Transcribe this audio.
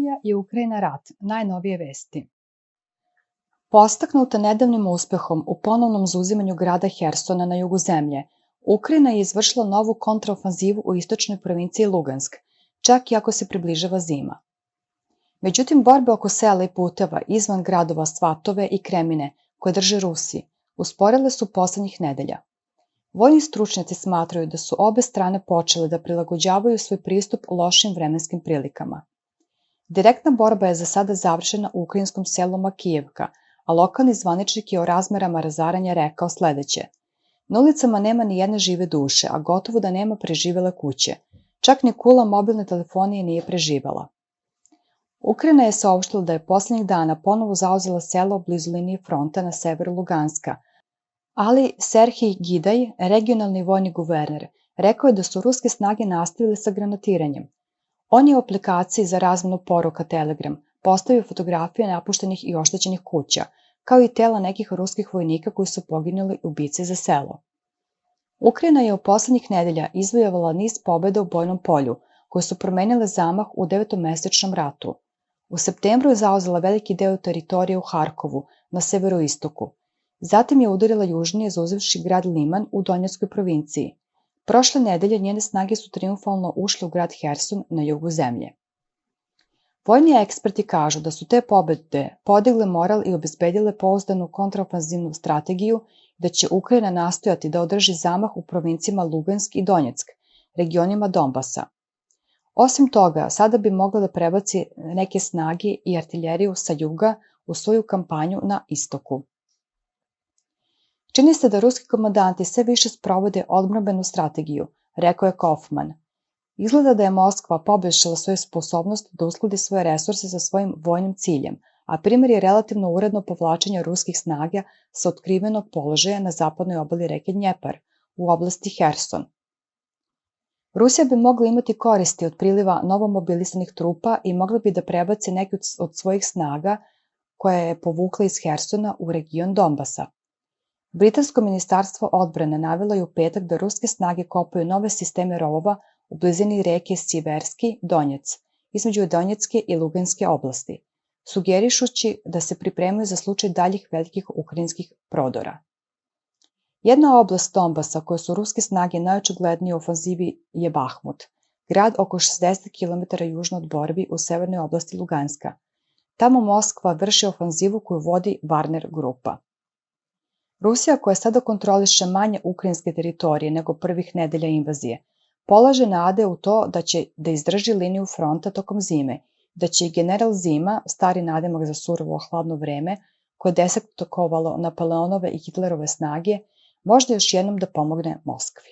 Rusija i Ukrajina rat, najnovije vesti. Podstaknuta nedavnim uspehom u ponovnom zauzimanju grada Hersona na jugu zemlje, Ukrajina je izvršila novu kontraofanzivu u istočnoj provinciji Lugansk, čak i ako se približava zima. Međutim, borbe oko sela i puteva izvan gradova Svatove i Kremine, koje drže Rusi, usporile su poslednjih nedelja. Vojni stručnjaci smatraju da su obe strane počele da prilagođavaju svoj pristup lošim vremenskim prilikama. Direktna borba je za sada završena u ukrajinskom selu Makijevka, a lokalni zvaničnik je o razmerama razaranja rekao sledeće. Na ulicama nema ni jedne žive duše, a gotovo da nema preživele kuće. Čak ni kula mobilne telefonije nije preživela. Ukrajina je saopštila da je poslednjih dana ponovo zauzela selo blizu linije fronta na severu Luganska, ali Serhij Gidaj, regionalni vojni guverner, rekao je da su ruske snage nastavile sa granatiranjem. On je u aplikaciji za razmenu poruka Telegram postavio fotografije napuštenih i oštećenih kuća, kao i tela nekih ruskih vojnika koji su poginuli u bici za selo. Ukrajina je u poslednjih nedelja izvojevala niz pobeda u bojnom polju, koje su promenile zamah u 9-mesečnom ratu. U septembru je zauzela veliki deo teritorije u Harkovu, na severoistoku. Zatim je udarila južnije zauzevši grad Liman u Donjeckoj provinciji. Prošle nedelje njene snage su triumfalno ušle u grad Herson na jugu zemlje. Vojni eksperti kažu da su te pobede podigle moral i obezbedile pouzdanu kontraofanzivnu strategiju, da će Ukrajina nastojati da održi zamah u provincijama Lugansk i Donjeck, regionima Donbasa. Osim toga, sada bi mogla da prebaci neke snage i artiljeriju sa juga u svoju kampanju na istoku. Čini se da ruski komandanti sve više sprovode odbrambenu strategiju, rekao je Kaufman. Izgleda da je Moskva poboljšala svoju sposobnost da uskladi svoje resurse sa svojim vojnim ciljem, a primer je relativno uredno povlačenje ruskih snaga sa otkrivenog položaja na zapadnoj obali reke Dnjepar, u oblasti Herson. Rusija bi mogla imati koristi od priliva novomobilisanih trupa i mogla bi da prebaci neke od svojih snaga koje je povukla iz Hersona u region Donbasa. Britansko ministarstvo odbrane navelo je u petak da ruske snage kopaju nove sisteme rovova u blizini reke Siverski Donjec, između Donjecke i Luganske oblasti, sugerišući da se pripremaju za slučaj daljih velikih ukrajinskih prodora. Jedna oblast Donbasa koje su ruske snage najočiglednije u ofanzivi je Bahmut, grad oko 60 km južno od borbi u severnoj oblasti Luganska. Tamo Moskva vrši ofanzivu koju vodi Wagner grupa. Rusija, koja sada kontroliše manje ukrajinske teritorije nego prvih nedelja invazije, polaže nade u to da će da izdrži liniju fronta tokom zime, da će i general Zima, stari nadimak za surovo hladno vreme, koje je desetkovalo Napoleonove i Hitlerove snage, možda još jednom da pomogne Moskvi.